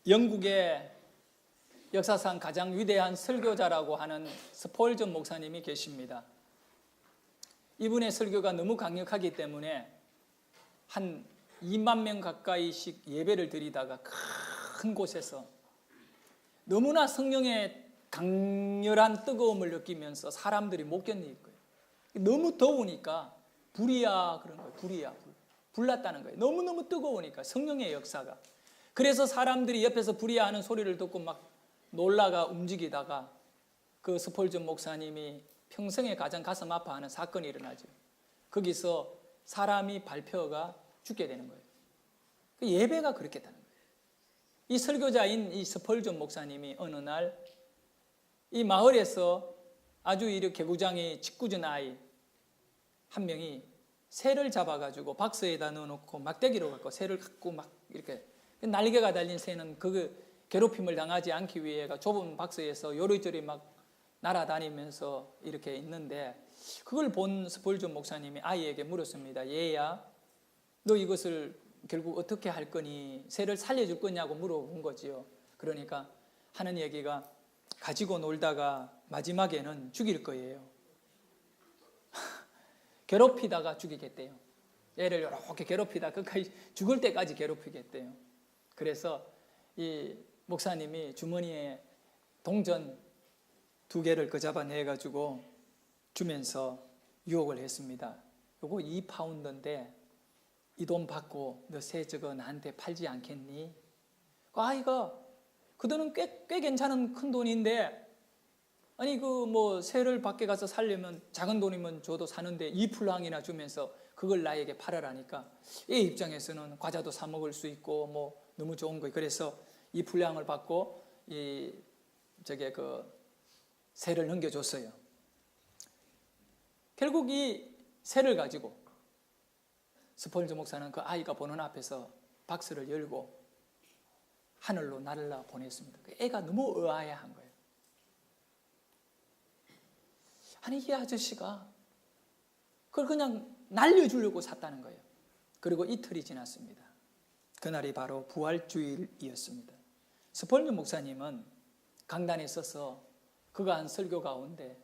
영국의 역사상 가장 위대한 설교자라고 하는 스폴전 목사님이 계십니다. 이분의 설교가 너무 강력하기 때문에 한 2만 명 가까이씩 예배를 드리다가 큰 곳에서 너무나 성령의 강렬한 뜨거움을 느끼면서 사람들이 못 견딜 거예요. 너무 더우니까 불이야 그런 거예요. 불났다는 거예요. 너무너무 뜨거우니까 성령의 역사가. 그래서 사람들이 옆에서 불이야 하는 소리를 듣고 막 놀라가 움직이다가 그 스폴전 목사님이 평생에 가장 가슴 아파하는 사건이 일어나죠. 거기서 사람이 밟혀가 죽게 되는 거예요. 그 예배가 그렇겠다는 거예요. 이 설교자인 이 스폴전 목사님이 어느 날 이 마을에서 아주 이렇게 개구장이 짓궂은 아이 한 명이 새를 잡아가지고 박스에다 넣어놓고 막대기로 갖고 새를 갖고 막 이렇게 날개가 달린 새는 그 괴롭힘을 당하지 않기 위해 좁은 박스에서 요리조리 막 날아다니면서 이렇게 있는데 그걸 본 스폴전 목사님이 아이에게 물었습니다. 얘야, 너 이것을 결국 어떻게 할 거니? 새를 살려줄 거냐고 물어본 거지요. 그러니까 하는 얘기가 가지고 놀다가 마지막에는 죽일 거예요. 괴롭히다가 죽이겠대요. 얘를 이렇게 괴롭히다 끝까지 죽을 때까지 괴롭히겠대요. 그래서 이 목사님이 주머니에 동전 2개를 그 잡아내가지고 주면서 유혹을 했습니다. 요거 2파운드인데 이 돈 받고 너 새 저거 나한테 팔지 않겠니? 그 아이가 그 돈은 꽤 괜찮은 큰 돈인데 아니 그 뭐 새를 밖에 가서 살려면 작은 돈이면 줘도 사는데 2풀랑이나 주면서 그걸 나에게 팔아라니까 얘 입장에서는 과자도 사 먹을 수 있고 뭐 너무 좋은 거예요. 그래서 2풀량을 받고 그 새를 넘겨줬어요. 결국 이 새를 가지고 스폴전 목사는 그 아이가 보는 앞에서 박스를 열고 하늘로 날라 보냈습니다. 애가 너무 의아해한 거예요. 아니 이 아저씨가 그걸 그냥 날려주려고 샀다는 거예요. 그리고 이틀이 지났습니다. 그날이 바로 부활주일이었습니다. 스폴전 목사님은 강단에 서서 그가 한 설교 가운데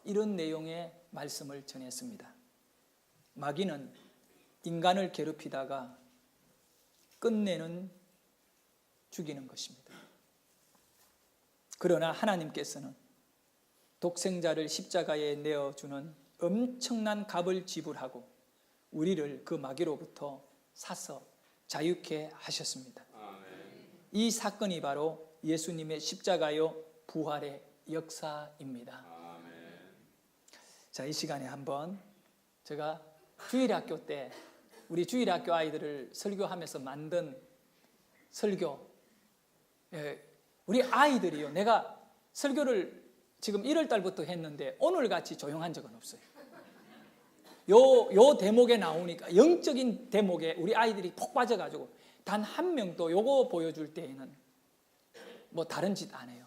이런 내용의 말씀을 전했습니다. 마귀는 인간을 괴롭히다가 끝내는 죽이는 것입니다. 그러나 하나님께서는 독생자를 십자가에 내어주는 엄청난 값을 지불하고 우리를 그 마귀로부터 사서 자유케 하셨습니다. 이 사건이 바로 예수님의 십자가요 부활의 역사입니다. 자, 이 시간에 한번 제가 주일학교 때 우리 주일학교 아이들을 설교하면서 만든 설교, 우리 아이들이요, 내가 설교를 지금 1월 달부터 했는데 오늘같이 조용한 적은 없어요. 요 대목에 나오니까 영적인 대목에 우리 아이들이 폭 빠져가지고 단 한 명도 요거 보여줄 때에는 뭐 다른 짓 안 해요.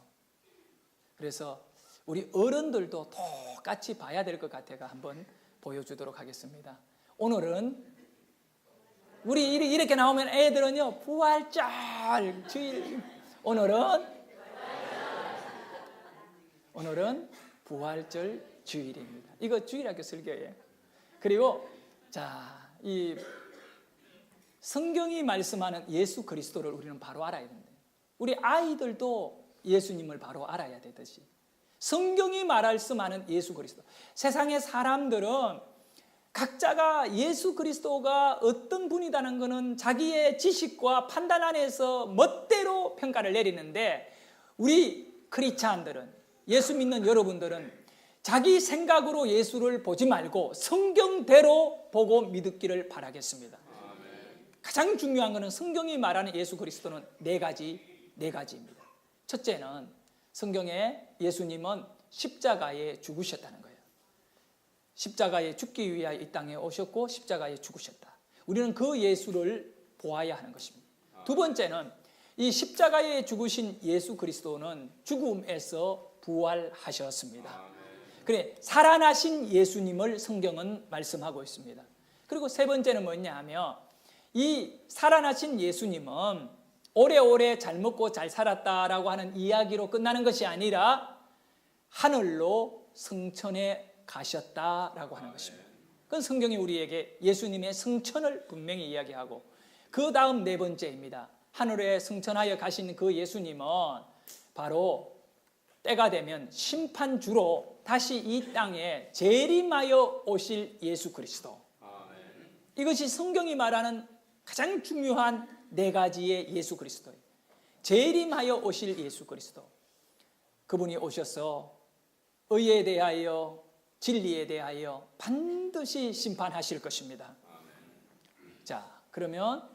그래서 우리 어른들도 똑같이 봐야 될 것 같아가 한번 보여주도록 하겠습니다. 오늘은 우리 이렇게 나오면 애들은요 부활절 주일 오늘은 부활절 주일입니다. 이거 주일학교 설교예요. 그리고 자, 이 성경이 말씀하는 예수 그리스도를 우리는 바로 알아야 됩니다. 우리 아이들도 예수님을 바로 알아야 되듯이 성경이 말씀하는 예수 그리스도. 세상의 사람들은 각자가 예수 그리스도가 어떤 분이라는 것은 자기의 지식과 판단 안에서 멋대로 평가를 내리는데 우리 크리스찬들은 예수 믿는 여러분들은 자기 생각으로 예수를 보지 말고 성경대로 보고 믿기를 바라겠습니다. 가장 중요한 것은 성경이 말하는 예수 그리스도는 네 가지입니다. 첫째는 성경에 예수님은 십자가에 죽으셨다는 거예요. 십자가에 죽기 위하여 이 땅에 오셨고 십자가에 죽으셨다. 우리는 그 예수를 보아야 하는 것입니다. 두 번째는 이 십자가에 죽으신 예수 그리스도는 죽음에서 부활하셨습니다. 그래, 살아나신 예수님을 성경은 말씀하고 있습니다. 그리고 세 번째는 뭐냐 하면 이 살아나신 예수님은 오래오래 잘 먹고 잘 살았다라고 하는 이야기로 끝나는 것이 아니라 하늘로 승천해 가셨다라고 하는 것입니다. 그건 성경이 우리에게 예수님의 승천을 분명히 이야기하고, 그 다음 네 번째입니다. 하늘에 승천하여 가신 그 예수님은 바로 때가 되면 심판주로 다시 이 땅에 재림하여 오실 예수 그리스도. 이것이 성경이 말하는 가장 중요한 네 가지의 예수 그리스도예요. 재림하여 오실 예수 그리스도. 그분이 오셔서 의에 대하여 진리에 대하여 반드시 심판하실 것입니다. 자, 그러면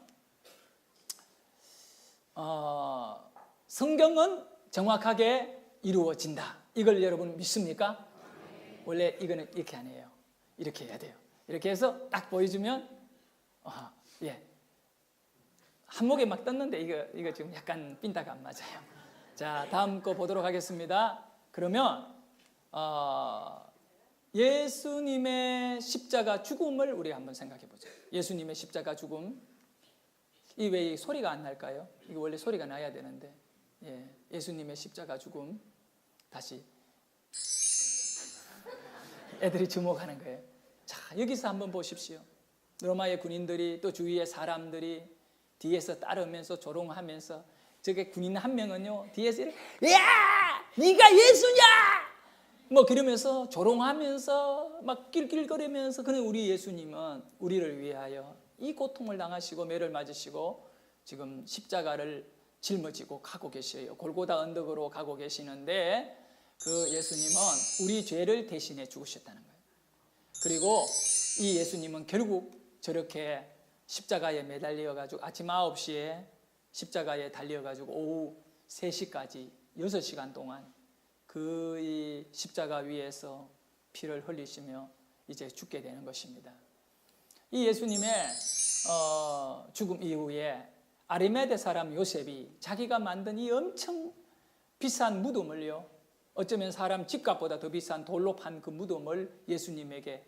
성경은 정확하게 이루어진다. 이걸 여러분 믿습니까? 원래 이거는 이렇게 안 해요. 이렇게 해야 돼요. 이렇게 해서 딱 보여주면 예, 한목에 막 떴는데 이거 지금 약간 핀다가 안 맞아요. 자, 다음 거 보도록 하겠습니다. 그러면 예수님의 십자가 죽음을 우리 한번 생각해 보죠. 예수님의 십자가 죽음. 이 왜 소리가 안 날까요? 이거 원래 소리가 나야 되는데. 예, 예수님의 십자가 죽음. 다시 애들이 주목하는 거예요. 자, 여기서 한번 보십시오. 로마의 군인들이 또 주위의 사람들이 뒤에서 따르면서 조롱하면서, 저게 군인 한 명은요 뒤에서 야, 네가 예수냐? 뭐 그러면서 조롱하면서 막 낄낄거리면서, 그런 우리 예수님은 우리를 위하여 이 고통을 당하시고 매를 맞으시고 지금 십자가를 짊어지고 가고 계셔요. 골고다 언덕으로 가고 계시는데, 그 예수님은 우리 죄를 대신해 죽으셨다는 거예요. 그리고 이 예수님은 결국 저렇게 십자가에 매달려 가지고 아침 9시에 십자가에 달려 가지고 오후 3시까지 6시간 동안 그 이 십자가 위에서 피를 흘리시며 이제 죽게 되는 것입니다. 이 예수님의 죽음 이후에 아리마대 사람 요셉이 자기가 만든 이 엄청 비싼 무덤을요, 어쩌면 사람 집값보다 더 비싼 돌로 판 그 무덤을 예수님에게,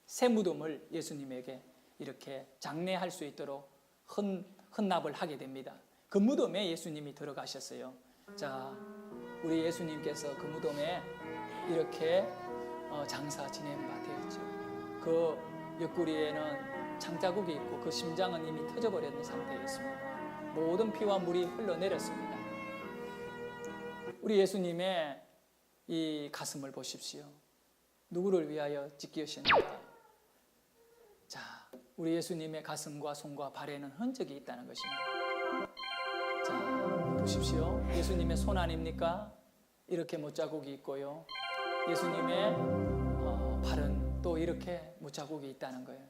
새 무덤을 예수님에게 이렇게 장례할 수 있도록 헌납을 하게 됩니다. 그 무덤에 예수님이 들어가셨어요. 자, 우리 예수님께서 그 무덤에 이렇게 장사 지낸 바 되었죠. 그 옆구리에는 창자국이 있고 그 심장은 이미 터져버렸는 상태였습니다. 모든 피와 물이 흘러내렸습니다. 우리 예수님의 이 가슴을 보십시오. 누구를 위하여 찢기셨는가? 자, 우리 예수님의 가슴과 손과 발에는 흔적이 있다는 것입니다. 자, 보십시오. 예수님의 손 아닙니까? 이렇게 못자국이 있고요. 예수님의 발은 또 이렇게 못자국이 있다는 거예요.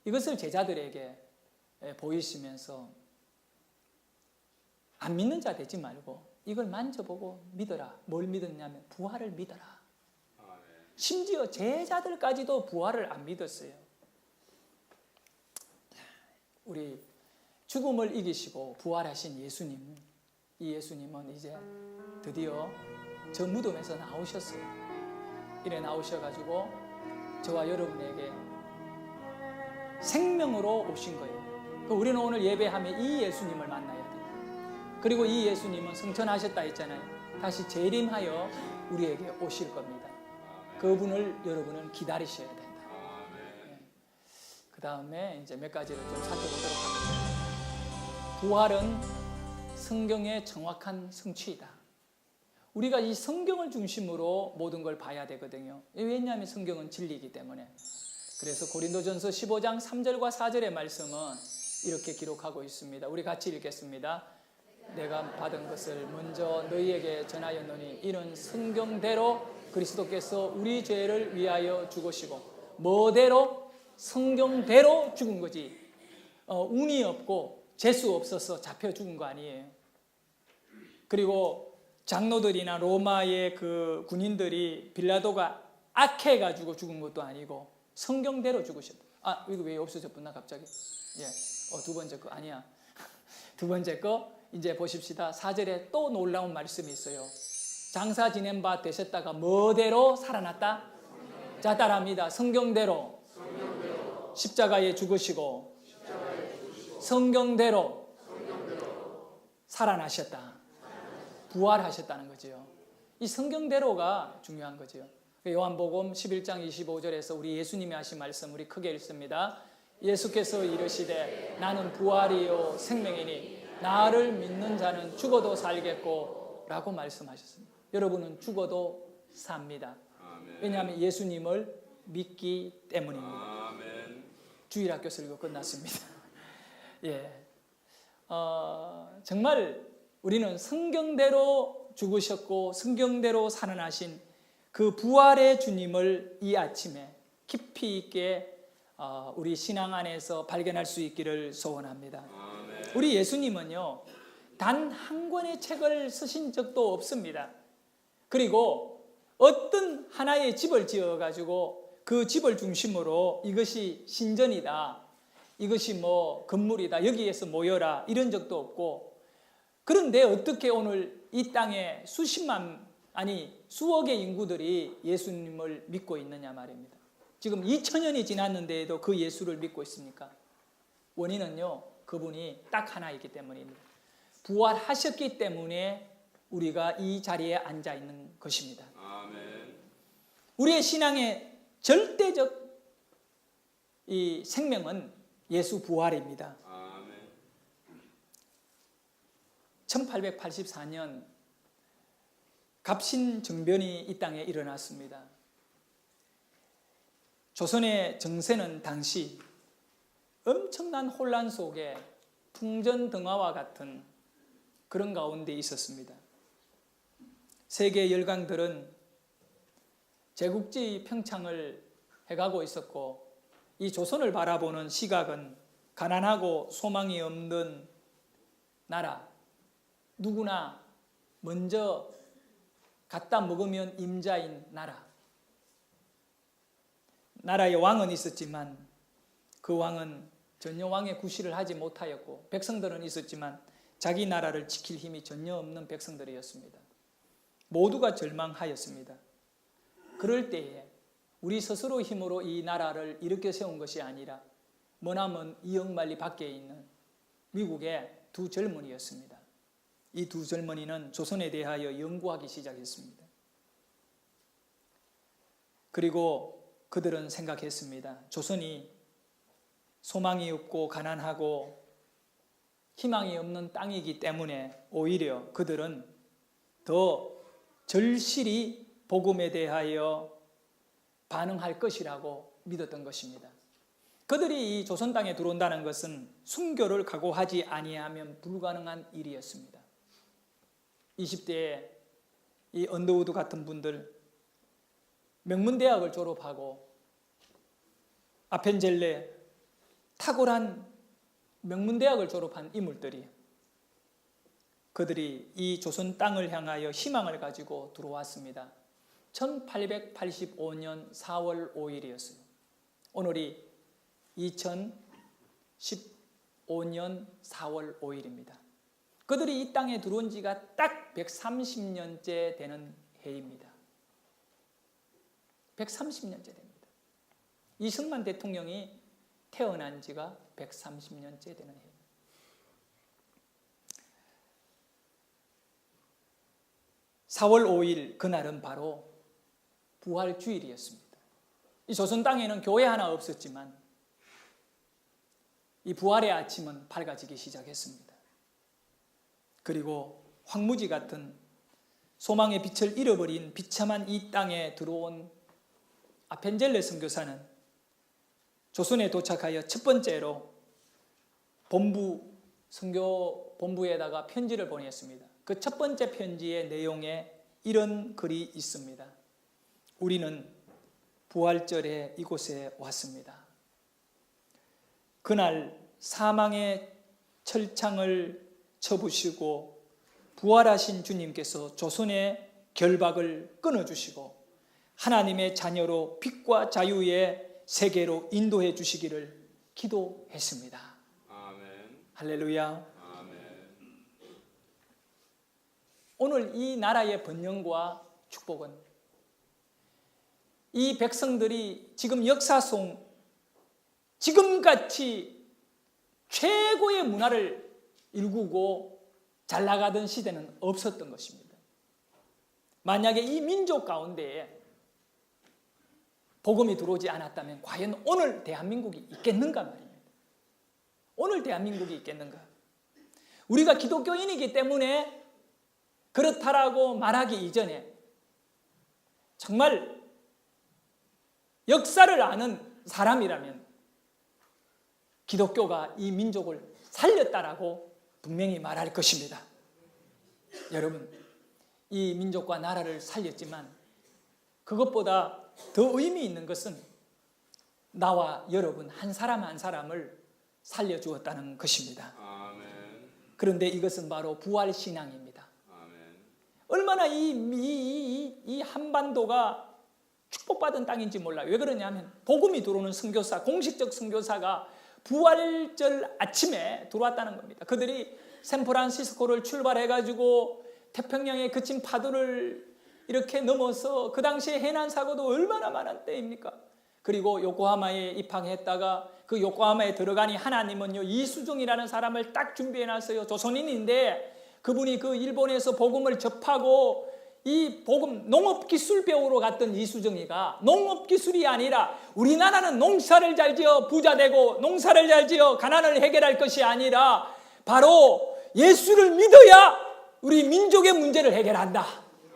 이것을 제자들에게 보이시면서 안 믿는 자 되지 말고 이걸 만져보고 믿어라. 뭘 믿었냐면 부활을 믿어라. 심지어 제자들까지도 부활을 안 믿었어요. 우리 죽음을 이기시고 부활하신 예수님, 이 예수님은 이제 드디어 저 무덤에서 나오셨어요. 이래 나오셔가지고 저와 여러분에게 생명으로 오신 거예요. 우리는 오늘 예배하면 이 예수님을 만나야 돼요. 그리고 이 예수님은 승천하셨다 했잖아요. 다시 재림하여 우리에게 오실 겁니다. 그분을 여러분은 기다리셔야 된다. 네. 그 다음에 이제 몇 가지를 좀 살펴보도록 하겠습니다. 부활은 성경의 정확한 성취이다. 우리가 이 성경을 중심으로 모든 걸 봐야 되거든요. 왜냐하면 성경은 진리이기 때문에. 그래서 고린도전서 15장 3절과 4절의 말씀은 이렇게 기록하고 있습니다. 우리 같이 읽겠습니다. 내가 받은 것을 먼저 너희에게 전하였노니 이는 성경대로 그리스도께서 우리 죄를 위하여 죽으시고, 뭐대로? 성경대로 죽은 거지. 운이 없고 재수 없어서 잡혀 죽은 거 아니에요. 그리고 장로들이나 로마의 그 군인들이 빌라도가 악해가지고 죽은 것도 아니고 성경대로 죽으셨다. 아, 이거 왜 없어졌구나 갑자기. 예, 두 번째 거 아니야. 두 번째 거 이제 보십시다. 4절에 또 놀라운 말씀이 있어요. 장사 지낸 바 되셨다가 뭐대로 살아났다? 자, 따라합니다. 성경대로 십자가에 죽으시고 성경대로 살아나셨다. 부활하셨다는 거죠. 이 성경대로가 중요한 거죠. 요한복음 11장 25절에서 우리 예수님이 하신 말씀 우리 크게 읽습니다. 예수께서 이르시되 나는 부활이요 생명이니 나를 믿는 자는 죽어도 살겠고 라고 말씀하셨습니다. 여러분은 죽어도 삽니다. 왜냐하면 예수님을 믿기 때문입니다. 주일학교 설교 끝났습니다. 예, 정말 우리는 성경대로 죽으셨고 성경대로 살아나신 그 부활의 주님을 이 아침에 깊이 있게 우리 신앙 안에서 발견할 수 있기를 소원합니다. 우리 예수님은요, 단 한 권의 책을 쓰신 적도 없습니다. 그리고 어떤 하나의 집을 지어가지고 그 집을 중심으로 이것이 신전이다, 이것이 뭐 건물이다, 여기에서 모여라 이런 적도 없고, 그런데 어떻게 오늘 이 땅에 수억의 인구들이 예수님을 믿고 있느냐 말입니다. 지금 2000년이 지났는데도 그 예수를 믿고 있습니까? 원인은요, 그분이 딱 하나 있기 때문입니다. 부활하셨기 때문에 우리가 이 자리에 앉아 있는 것입니다. 아멘. 우리의 신앙의 절대적 이 생명은 예수 부활입니다. 아멘. 1884년 갑신정변이 이 땅에 일어났습니다. 조선의 정세는 당시 엄청난 혼란 속에 풍전등화와 같은 그런 가운데 있었습니다. 세계 열강들은 제국주의 평창을 해가고 있었고, 이 조선을 바라보는 시각은 가난하고 소망이 없는 나라, 누구나 먼저 갖다 먹으면 임자인 나라의 왕은 있었지만 그 왕은 전혀 왕의 구실을 하지 못하였고, 백성들은 있었지만 자기 나라를 지킬 힘이 전혀 없는 백성들이었습니다. 모두가 절망하였습니다. 그럴 때에 우리 스스로 힘으로 이 나라를 일으켜 세운 것이 아니라 머나먼 이역만리 밖에 있는 미국의 두 젊은이였습니다. 이 두 젊은이는 조선에 대하여 연구하기 시작했습니다. 그리고 그들은 생각했습니다. 조선이 소망이 없고 가난하고 희망이 없는 땅이기 때문에 오히려 그들은 더 절실히 복음에 대하여 반응할 것이라고 믿었던 것입니다. 그들이 이 조선 땅에 들어온다는 것은 순교를 각오하지 아니하면 불가능한 일이었습니다. 20대에 이 언더우드 같은 분들, 명문대학을 졸업하고 아펜젤레 탁월한 명문대학을 졸업한 인물들이, 그들이 이 조선 땅을 향하여 희망을 가지고 들어왔습니다. 1885년 4월 5일이었어요. 오늘이 2015년 4월 5일입니다. 그들이 이 땅에 들어온 지가 딱 130년째 되는 해입니다. 130년째 됩니다. 이승만 대통령이 태어난 지가 130년째 되는 해입니다. (4월 5일) 그날은 바로 부활주일이었습니다. 이 조선 땅에는 교회 하나 없었지만 이 부활의 아침은 밝아지기 시작했습니다. 그리고 황무지 같은 소망의 빛을 잃어버린 비참한 이 땅에 들어온 아펜젤레 선교사는 조선에 도착하여 첫 번째로 선교 본부에다가 편지를 보냈습니다. 그 첫 번째 편지의 내용에 이런 글이 있습니다. 우리는 부활절에 이곳에 왔습니다. 그날 사망의 철창을 쳐부시고 부활하신 주님께서 조선의 결박을 끊어주시고 하나님의 자녀로 빛과 자유의 세계로 인도해 주시기를 기도했습니다. 아멘. 할렐루야. 오늘 이 나라의 번영과 축복은 이 백성들이 지금 역사 속 지금같이 최고의 문화를 일구고 잘 나가던 시대는 없었던 것입니다. 만약에 이 민족 가운데에 복음이 들어오지 않았다면 과연 오늘 대한민국이 있겠는가 말입니다. 오늘 대한민국이 있겠는가? 우리가 기독교인이기 때문에 그렇다라고 말하기 이전에 정말 역사를 아는 사람이라면 기독교가 이 민족을 살렸다라고 분명히 말할 것입니다. 여러분, 이 민족과 나라를 살렸지만 그것보다 더 의미 있는 것은 나와 여러분 한 사람 한 사람을 살려주었다는 것입니다. 아멘. 그런데 이것은 바로 부활신앙입니다. 아멘. 얼마나 이 한반도가 축복받은 땅인지 몰라요. 왜 그러냐면 복음이 들어오는 선교사, 공식적 선교사가 부활절 아침에 들어왔다는 겁니다. 그들이 샌프란시스코를 출발해가지고 태평양에 그친 파도를 이렇게 넘어서 그 당시에 해난 사고도 얼마나 많은 때입니까? 그리고 요코하마에 입항했다가 그 요코하마에 들어가니 하나님은요 이수정이라는 사람을 딱 준비해놨어요. 조선인인데 그분이 그 일본에서 복음을 접하고 이 복음 농업기술 배우러 갔던 이수정이가 농업기술이 아니라 우리나라는 농사를 잘 지어 부자 되고 농사를 잘 지어 가난을 해결할 것이 아니라 바로 예수를 믿어야 우리 민족의 문제를 해결한다.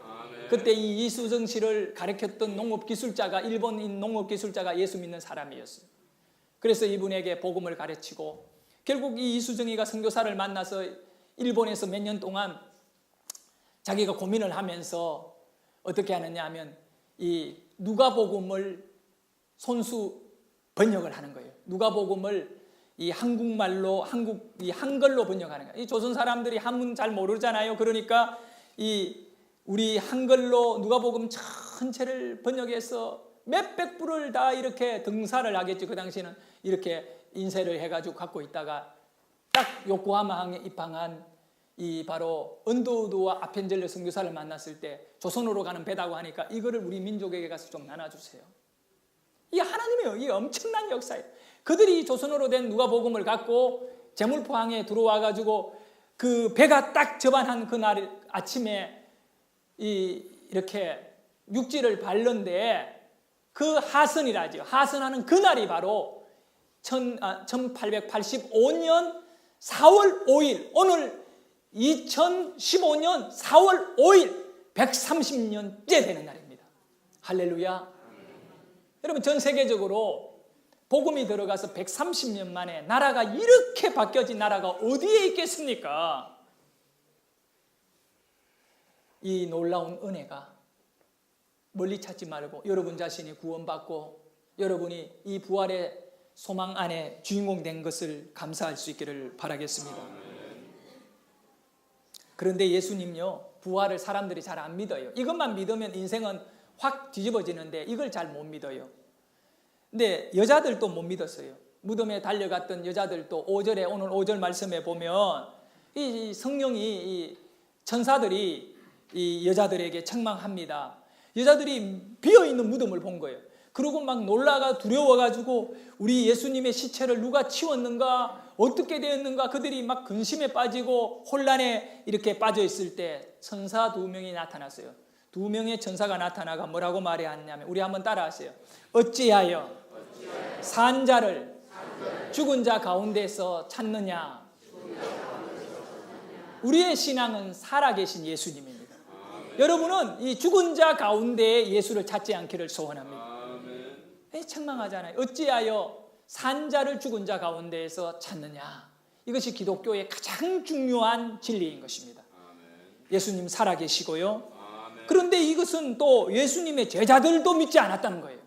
아멘. 그때 이 이수정 씨를 가르쳤던 농업기술자가 일본인 농업기술자가 예수 믿는 사람이었어요. 그래서 이분에게 복음을 가르치고 결국 이 이수정이가 선교사를 만나서 일본에서 몇 년 동안 자기가 고민을 하면서 어떻게 하느냐 하면 이 누가복음을 손수 번역을 하는 거예요. 누가복음을 이 한국말로 이 한글로 번역하는 거예요. 이 조선 사람들이 한문 잘 모르잖아요. 그러니까 이 우리 한글로 누가복음 전체를 번역해서 몇백 부를 다 이렇게 등사를 하겠죠. 그 당시에는 이렇게 인쇄를 해가지고 갖고 있다가 딱 요코하마항에 입항한 이 바로 언더우드와 아펜젤러 선교사를 만났을 때 조선으로 가는 배다고 하니까 이거를 우리 민족에게 가서 좀 나눠주세요. 이 하나님의 이 엄청난 역사예요. 그들이 조선으로 된 누가복음을 갖고 제물포항에 들어와 가지고 그 배가 딱 접안한 그날 아침에 이렇게 육지를 밟는데 그 하선이라죠. 하선하는 그날이 바로 1885년 4월 5일 오늘 2015년 4월 5일 130년째 되는 날입니다. 할렐루야. 여러분 전 세계적으로 복음이 들어가서 130년 만에 나라가 이렇게 바뀌어진 나라가 어디에 있겠습니까? 이 놀라운 은혜가 멀리 찾지 말고 여러분 자신이 구원받고 여러분이 이 부활의 소망 안에 주인공 된 것을 감사할 수 있기를 바라겠습니다. 그런데 예수님요 부활을 사람들이 잘 안 믿어요. 이것만 믿으면 인생은 확 뒤집어지는데 이걸 잘 못 믿어요. 근데 여자들도 못 믿었어요. 무덤에 달려갔던 여자들도 5절에 오늘 5절 말씀에 보면 이 성령이 이 천사들이 이 여자들에게 책망합니다. 여자들이 비어있는 무덤을 본 거예요. 그리고 막 놀라가 두려워가지고 우리 예수님의 시체를 누가 치웠는가 어떻게 되었는가 그들이 막 근심에 빠지고 혼란에 이렇게 빠져있을 때 천사 2명이 나타났어요. 2명의 천사가 나타나가 뭐라고 말했냐면 우리 한번 따라하세요. 어찌하여 산자를 죽은 자 가운데서 찾느냐. 우리의 신앙은 살아계신 예수님입니다. 여러분은 이 죽은 자 가운데 예수를 찾지 않기를 소원합니다. 책망하잖아요. 어찌하여 산자를 죽은 자 가운데에서 찾느냐. 이것이 기독교의 가장 중요한 진리인 것입니다. 예수님 살아계시고요. 그런데 이것은 또 예수님의 제자들도 믿지 않았다는 거예요.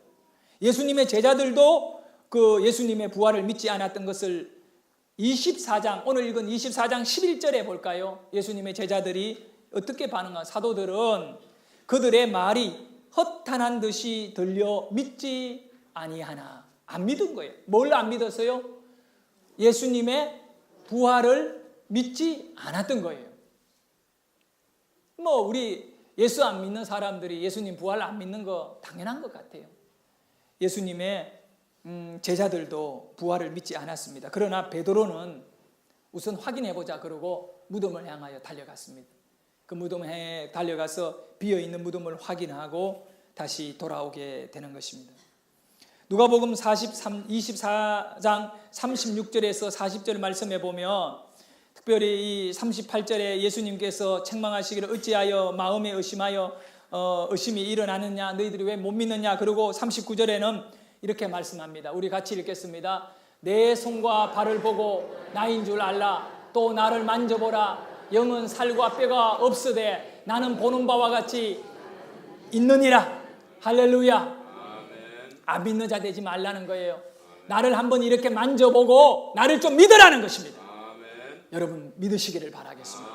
예수님의 제자들도 그 예수님의 부활을 믿지 않았던 것을 24장 오늘 읽은 24장 11절에 볼까요? 예수님의 제자들이 어떻게 반응한 사도들은 그들의 말이 허탄한 듯이 들려 믿지 아니하나. 안 믿은 거예요. 뭘 안 믿었어요? 예수님의 부활을 믿지 않았던 거예요. 뭐 우리 예수 안 믿는 사람들이 예수님 부활 안 믿는 거 당연한 것 같아요. 예수님의 제자들도 부활을 믿지 않았습니다. 그러나 베드로는 우선 확인해보자 그러고 무덤을 향하여 달려갔습니다. 그 무덤에 달려가서 비어있는 무덤을 확인하고 다시 돌아오게 되는 것입니다. 누가복음 24장 36절에서 40절 말씀해 보면 특별히 이 38절에 예수님께서 책망하시기를 어찌하여 마음에 의심이 일어나느냐, 너희들이 왜 못 믿느냐. 그리고 39절에는 이렇게 말씀합니다. 우리 같이 읽겠습니다. 내 손과 발을 보고 나인 줄 알라. 또 나를 만져보라. 영은 살과 뼈가 없으되 나는 보는 바와 같이 있느니라. 할렐루야. 안 믿는 자 되지 말라는 거예요. 나를 한번 이렇게 만져보고 나를 좀 믿으라는 것입니다. 여러분 믿으시기를 바라겠습니다.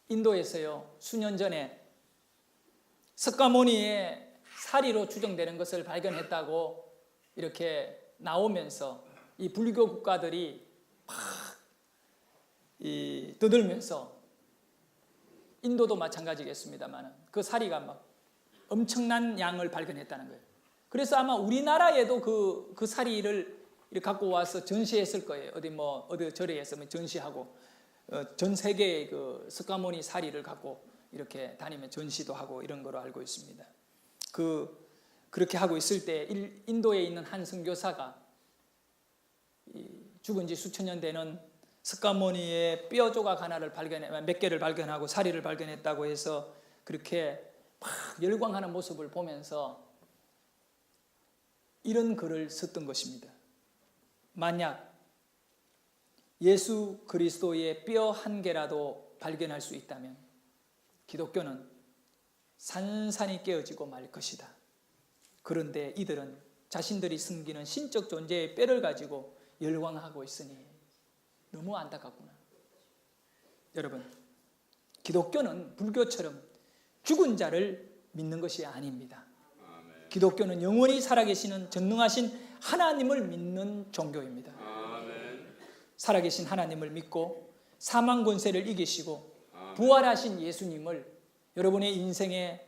인도에서요, 수년 전에 석가모니의 사리로 추정되는 것을 발견했다고 이렇게 나오면서 이 불교 국가들이 막 떠들면서, 인도도 마찬가지겠습니다만 그 사리가 막 엄청난 양을 발견했다는 거예요. 그래서 아마 우리나라에도 그 사리를 이렇게 갖고 와서 전시했을 거예요. 어디 절에서 전시하고, 전 세계의 그 석가모니 사리를 갖고 이렇게 다니면 전시도 하고 이런 거로 알고 있습니다. 그렇게 하고 있을 때 인도에 있는 한 선교사가 죽은 지 수천 년 되는 석가모니의 뼈 조각 하나를 몇 개를 발견하고 사리를 발견했다고 해서 그렇게 막 열광하는 모습을 보면서 이런 글을 썼던 것입니다. 만약 예수 그리스도의 뼈 한 개라도 발견할 수 있다면 기독교는 산산이 깨어지고 말 것이다. 그런데 이들은 자신들이 숨기는 신적 존재의 뼈를 가지고 열광하고 있으니 너무 안타깝구나. 여러분, 기독교는 불교처럼 죽은 자를 믿는 것이 아닙니다. 기독교는 영원히 살아계시는 전능하신 하나님을 믿는 종교입니다. 살아계신 하나님을 믿고 사망 권세를 이기시고 부활하신 예수님을 여러분의 인생에,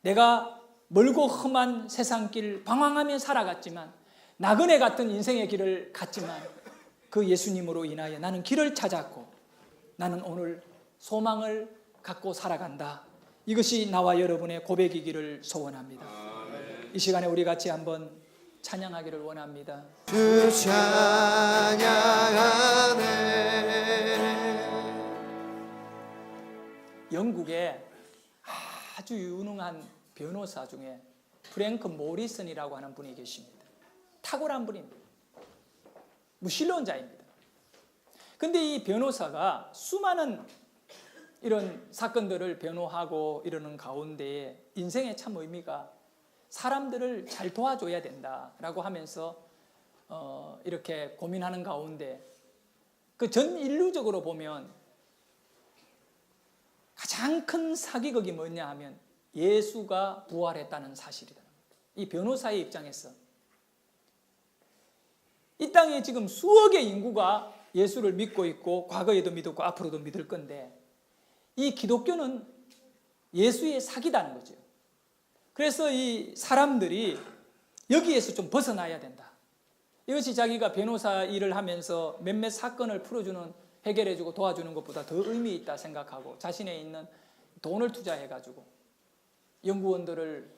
내가 멀고 험한 세상길 방황하며 살아갔지만, 나그네 같은 인생의 길을 갔지만 그 예수님으로 인하여 나는 길을 찾았고 나는 오늘 소망을 갖고 살아간다. 이것이 나와 여러분의 고백이기를 소원합니다. 이 시간에 우리 같이 한번 찬양하기를 원합니다. 주 찬양하네. 영국에 아주 유능한 변호사 중에 프랭크 모리슨이라고 하는 분이 계십니다. 탁월한 분입니다. 무신론자입니다. 근데 이 변호사가 수많은 이런 사건들을 변호하고 이러는 가운데에 인생의 참 의미가 사람들을 잘 도와줘야 된다라고 하면서 이렇게 고민하는 가운데 그 전 인류적으로 보면 가장 큰 사기극이 뭐냐 하면 예수가 부활했다는 사실이다. 이 변호사의 입장에서 이 땅에 지금 수억의 인구가 예수를 믿고 있고 과거에도 믿었고 앞으로도 믿을 건데 이 기독교는 예수의 사기다는 거죠. 그래서 이 사람들이 여기에서 좀 벗어나야 된다. 이것이 자기가 변호사 일을 하면서 몇몇 사건을 풀어주는, 해결해주고 도와주는 것보다 더 의미 있다 생각하고 자신의 있는 돈을 투자해가지고 연구원들을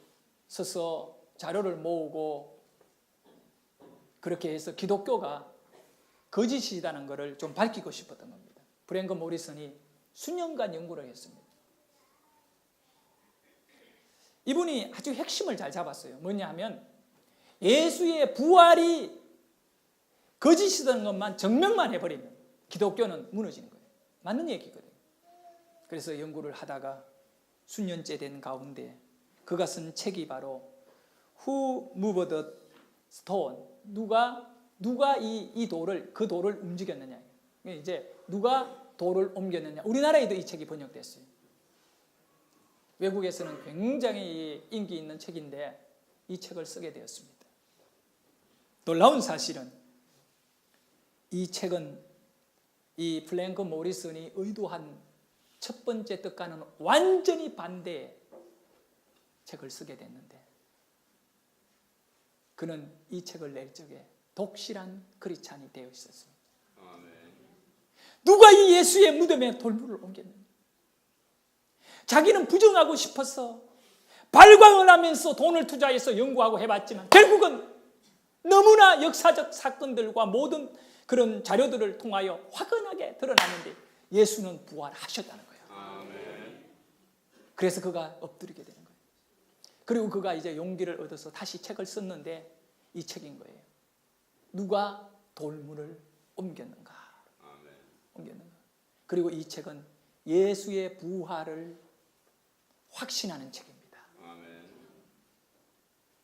써서 자료를 모으고 그렇게 해서 기독교가 거짓이라는 것을 좀 밝히고 싶었던 겁니다. 프랭크 모리슨이 수년간 연구를 했습니다. 이분이 아주 핵심을 잘 잡았어요. 뭐냐 하면 예수의 부활이 거짓이라는 것만 증명만 해버리면 기독교는 무너지는 거예요. 맞는 얘기거든요. 그래서 연구를 하다가 수년째 된 가운데 그가 쓴 책이 바로 Who Moved the Stone? 누가 이 돌을, 그 돌을 움직였느냐. 이제 누가 돌을 옮겼느냐. 우리나라에도 이 책이 번역됐어요. 외국에서는 굉장히 인기 있는 책인데 이 책을 쓰게 되었습니다. 놀라운 사실은 이 책은 이 플랭크 모리슨이 의도한 첫 번째 뜻과는 완전히 반대의 책을 쓰게 됐는데 그는 이 책을 낼 적에 독실한 크리스찬이 되어 있었습니다. 아멘. 누가 이 예수의 무덤에 돌물을 옮겼는가? 자기는 부정하고 싶어서 발광을 하면서 돈을 투자해서 연구하고 해봤지만 결국은 너무나 역사적 사건들과 모든 그런 자료들을 통하여 확연하게 드러나는데 예수는 부활하셨다는 거예요. 아멘. 그래서 그가 엎드리게 되는 거예요. 그리고 그가 이제 용기를 얻어서 다시 책을 썼는데 이 책인 거예요. 누가 돌문을 옮겼는가? 아멘. 옮겼는가? 그리고 이 책은 예수의 부활을 확신하는 책입니다. 아멘.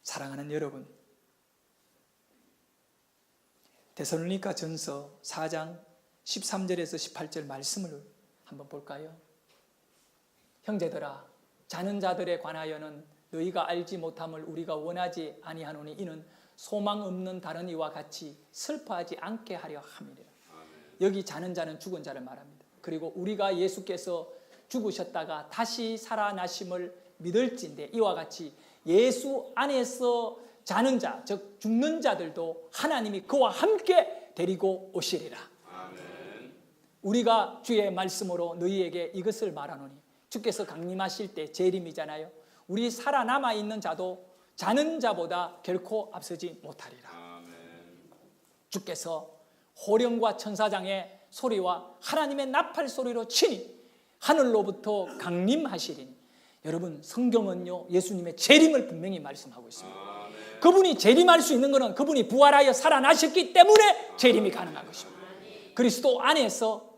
사랑하는 여러분, 데살로니가 전서 4장 13절에서 18절 말씀을 한번 볼까요? 형제들아, 자는 자들에 관하여는 너희가 알지 못함을 우리가 원하지 아니하노니 이는 소망 없는 다른 이와 같이 슬퍼하지 않게 하려 함이라. 여기 자는 자는 죽은 자를 말합니다. 그리고 우리가 예수께서 죽으셨다가 다시 살아나심을 믿을진데 이와 같이 예수 안에서 자는 자, 즉 죽는 자들도 하나님이 그와 함께 데리고 오시리라. 아멘. 우리가 주의 말씀으로 너희에게 이것을 말하노니 주께서 강림하실 때 재림이잖아요. 우리 살아남아 있는 자도 자는 자보다 결코 앞서지 못하리라. 아멘. 주께서 호령과 천사장의 소리와 하나님의 나팔 소리로 친히 하늘로부터 강림하시리니. 여러분, 성경은요 예수님의 재림을 분명히 말씀하고 있습니다. 아멘. 그분이 재림할 수 있는 것은 그분이 부활하여 살아나셨기 때문에 재림이 가능한 것입니다. 그리스도 안에서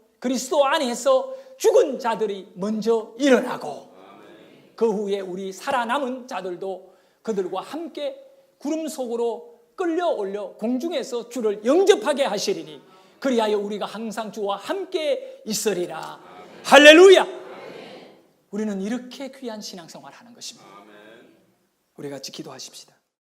죽은 자들이 먼저 일어나고 그 후에 우리 살아남은 자들도 그들과 함께 구름 속으로 끌려올려 공중에서 주를 영접하게 하시리니 그리하여 우리가 항상 주와 함께 있으리라. 할렐루야. 우리는 이렇게 귀한 신앙생활을 하는 것입니다. 아멘. 우리 같이 기도하십시다.